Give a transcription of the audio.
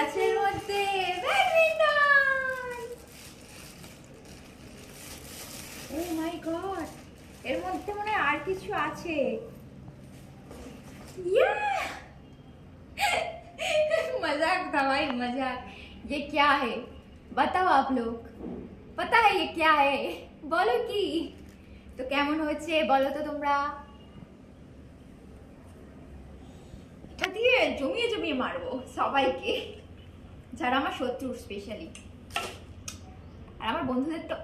আছে এর মধ্যে? ব্যাডমিন্টন। ও মাই গড, এর মধ্যে মনে হয় আর কিছু আছে। मजाक था भाई, मजाक। ये क्या है बताओ आप लोग, पता है ये क्या है? বলো কি, তো কেমন হয়েছে বলো তো তোমরা। এটা দিয়ে জমিয়ে জমিয়ে মারবো সবাইকে, যারা আমার শত্রু স্পেশালি, আর আমার বন্ধুদের তো